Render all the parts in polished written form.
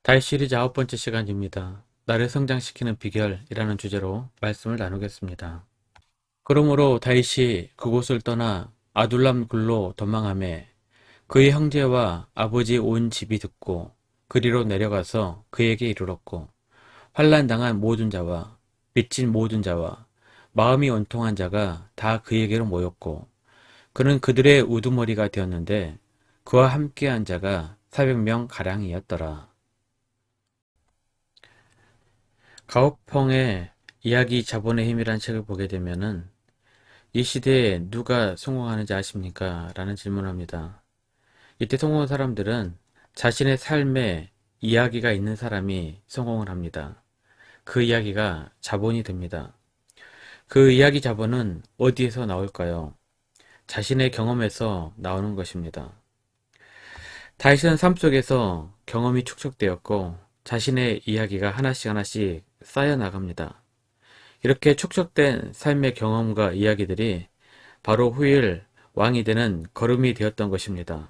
다윗 시리즈 9번째 시간입니다. 나를 성장시키는 비결이라는 주제로 말씀을 나누겠습니다. 그러므로 다윗이 그곳을 떠나 아둘람 굴로 도망하매 그의 형제와 아버지 온 집이 듣고 그리로 내려가서 그에게 이르렀고 환난 당한 모든 자와 빚진 모든 자와 마음이 원통한 자가 다 그에게로 모였고 그는 그들의 우두머리가 되었는데 그와 함께한 자가 400명 가량이었더라. 가오펑의 이야기 자본의 힘이란 책을 보게 되면은 이 시대에 누가 성공하는지 아십니까? 라는 질문을 합니다. 이때 성공한 사람들은 자신의 삶에 이야기가 있는 사람이 성공을 합니다. 그 이야기가 자본이 됩니다. 그 이야기 자본은 어디에서 나올까요? 자신의 경험에서 나오는 것입니다. 다윗은 삶 속에서 경험이 축적되었고 자신의 이야기가 하나씩 하나씩 쌓여 나갑니다. 이렇게 축적된 삶의 경험과 이야기들이 바로 후일 왕이 되는 걸음이 되었던 것입니다.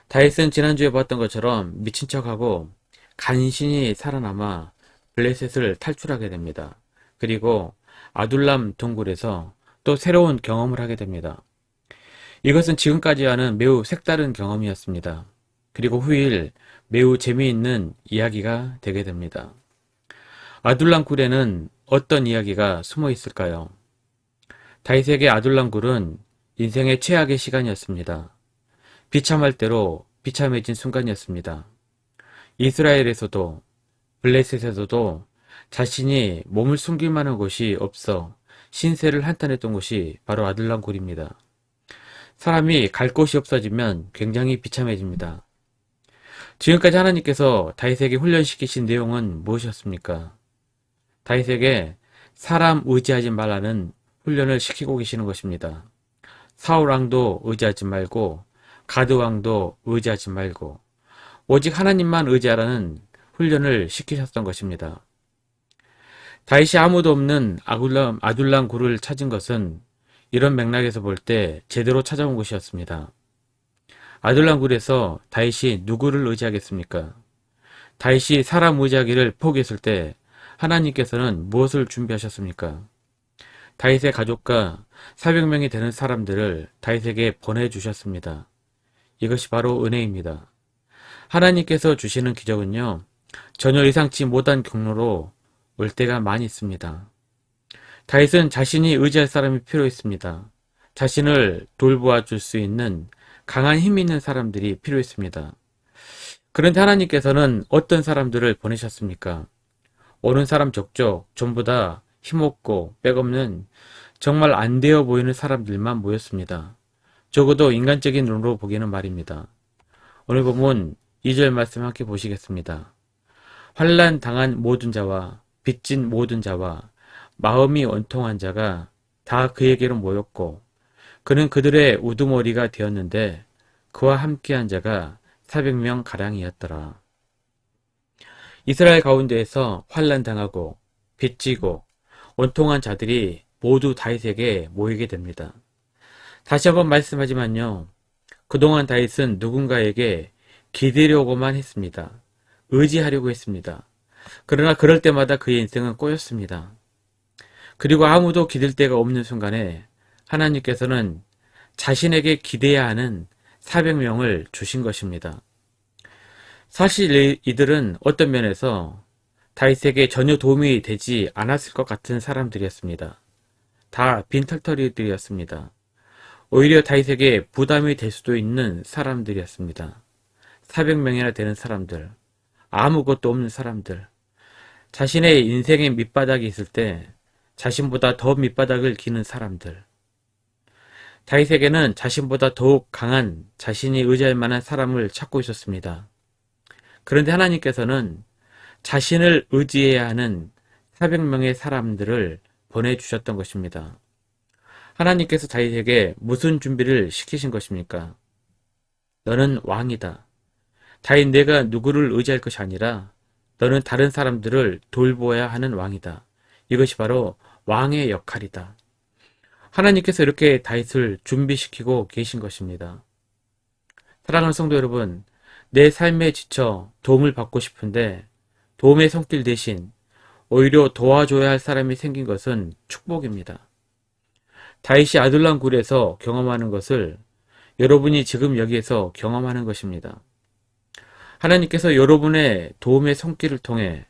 다윗은 지난주에 봤던 것처럼 미친 척하고 간신히 살아남아 블레셋을 탈출하게 됩니다. 그리고 아둘람 동굴에서 또 새로운 경험을 하게 됩니다. 이것은 지금까지와는 매우 색다른 경험이었습니다. 그리고 후일 매우 재미있는 이야기가 되게 됩니다. 아둘람 굴에는 어떤 이야기가 숨어 있을까요? 다윗에게 아둘람 굴은 인생의 최악의 시간이었습니다. 비참할 대로 비참해진 순간이었습니다. 이스라엘에서도 블레셋에서도 자신이 몸을 숨길 만한 곳이 없어 신세를 한탄했던 곳이 바로 아둘람 굴입니다. 사람이 갈 곳이 없어지면 굉장히 비참해집니다. 지금까지 하나님께서 다윗에게 훈련시키신 내용은 무엇이었습니까? 다윗에게 사람 의지하지 말라는 훈련을 시키고 계시는 것입니다. 사울 왕도 의지하지 말고 가드 왕도 의지하지 말고 오직 하나님만 의지하라는 훈련을 시키셨던 것입니다. 다윗이 아무도 없는 아둘람 굴을 찾은 것은 이런 맥락에서 볼 때 제대로 찾아온 곳이었습니다. 아둘람 굴에서 다윗이 누구를 의지하겠습니까? 다윗이 사람 의지하기를 포기했을 때 하나님께서는 무엇을 준비하셨습니까? 다윗의 가족과 400명이 되는 사람들을 다윗에게 보내주셨습니다. 이것이 바로 은혜입니다. 하나님께서 주시는 기적은요, 전혀 예상치 못한 경로로 올 때가 많이 있습니다. 다윗은 자신이 의지할 사람이 필요했습니다. 자신을 돌보아 줄 수 있는 강한 힘 있는 사람들이 필요했습니다. 그런데 하나님께서는 어떤 사람들을 보내셨습니까? 오는 사람 족족 전부 다 힘없고 백없는 정말 안 되어 보이는 사람들만 모였습니다. 적어도 인간적인 눈으로 보기에는 말입니다. 오늘 본문 2절 말씀 함께 보시겠습니다. 환난 당한 모든 자와 빚진 모든 자와 마음이 원통한 자가 다 그에게로 모였고 그는 그들의 우두머리가 되었는데 그와 함께한 자가 400명 가량이었더라. 이스라엘 가운데에서 환난 당하고 빚지고 원통한 자들이 모두 다윗에게 모이게 됩니다. 다시 한번 말씀하지만요. 그동안 다윗은 누군가에게 기대려고만 했습니다. 의지하려고 했습니다. 그러나 그럴 때마다 그의 인생은 꼬였습니다. 그리고 아무도 기댈 데가 없는 순간에 하나님께서는 자신에게 기대야 하는 400명을 주신 것입니다. 사실 이들은 어떤 면에서 다윗에게 전혀 도움이 되지 않았을 것 같은 사람들이었습니다. 다 빈털터리들이었습니다. 오히려 다윗에게 부담이 될 수도 있는 사람들이었습니다. 400명이나 되는 사람들, 아무것도 없는 사람들, 자신의 인생의 밑바닥이 있을 때 자신보다 더 밑바닥을 기는 사람들. 다윗에게는 자신보다 더욱 강한 자신이 의지할 만한 사람을 찾고 있었습니다. 그런데 하나님께서는 자신을 의지해야 하는 400명의 사람들을 보내주셨던 것입니다. 하나님께서 다윗에게 무슨 준비를 시키신 것입니까? 너는 왕이다. 다윗 내가 누구를 의지할 것이 아니라 너는 다른 사람들을 돌보아야 하는 왕이다. 이것이 바로 왕의 역할이다. 하나님께서 이렇게 다윗을 준비시키고 계신 것입니다. 사랑하는 성도 여러분, 내 삶에 지쳐 도움을 받고 싶은데 도움의 손길 대신 오히려 도와줘야 할 사람이 생긴 것은 축복입니다. 다윗이 아둘람 굴에서 경험하는 것을 여러분이 지금 여기에서 경험하는 것입니다. 하나님께서 여러분의 도움의 손길을 통해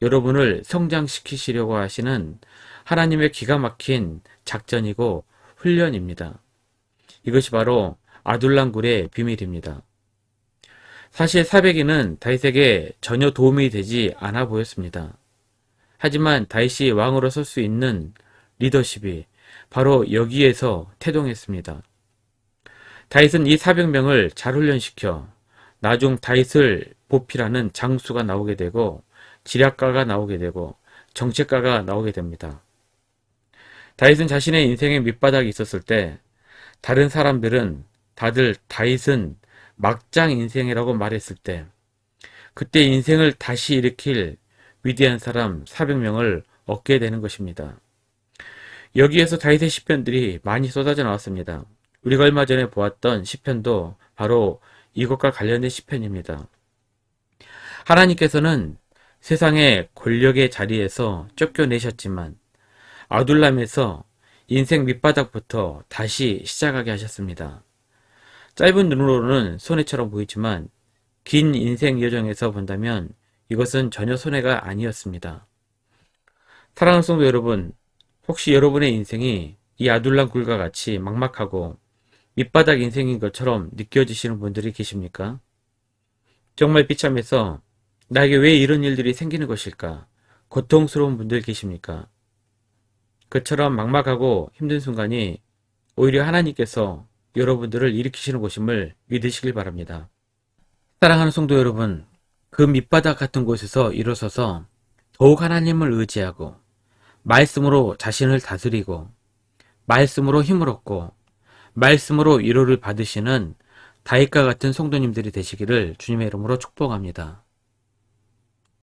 여러분을 성장시키시려고 하시는 하나님의 기가 막힌 작전이고 훈련입니다. 이것이 바로 아둘람굴의 비밀입니다. 사실 사백이는 다윗에게 전혀 도움이 되지 않아 보였습니다. 하지만 다윗이 왕으로 설 수 있는 리더십이 바로 여기에서 태동했습니다. 다윗은 이 400명을 잘 훈련시켜 나중 다윗을 보필하는 장수가 나오게 되고 지략가가 나오게 되고 정책가가 나오게 됩니다. 다윗은 자신의 인생의 밑바닥이 있었을 때 다른 사람들은 다들 다윗은 막장 인생이라고 말했을 때 그때 인생을 다시 일으킬 위대한 사람 400명을 얻게 되는 것입니다. 여기에서 다윗의 시편들이 많이 쏟아져 나왔습니다. 우리가 얼마 전에 보았던 시편도 바로 이것과 관련된 시편입니다. 하나님께서는 세상의 권력의 자리에서 쫓겨내셨지만 아둘람에서 인생 밑바닥부터 다시 시작하게 하셨습니다. 짧은 눈으로는 손해처럼 보이지만 긴 인생 여정에서 본다면 이것은 전혀 손해가 아니었습니다. 사랑하는 성도 여러분, 혹시 여러분의 인생이 이 아둘람 굴과 같이 막막하고 밑바닥 인생인 것처럼 느껴지시는 분들이 계십니까? 정말 비참해서 나에게 왜 이런 일들이 생기는 것일까? 고통스러운 분들 계십니까? 그처럼 막막하고 힘든 순간이 오히려 하나님께서 여러분들을 일으키시는 곳임을 믿으시길 바랍니다. 사랑하는 성도 여러분, 그 밑바닥 같은 곳에서 일어서서 더욱 하나님을 의지하고 말씀으로 자신을 다스리고 말씀으로 힘을 얻고 말씀으로 위로를 받으시는 다윗과 같은 성도님들이 되시기를 주님의 이름으로 축복합니다.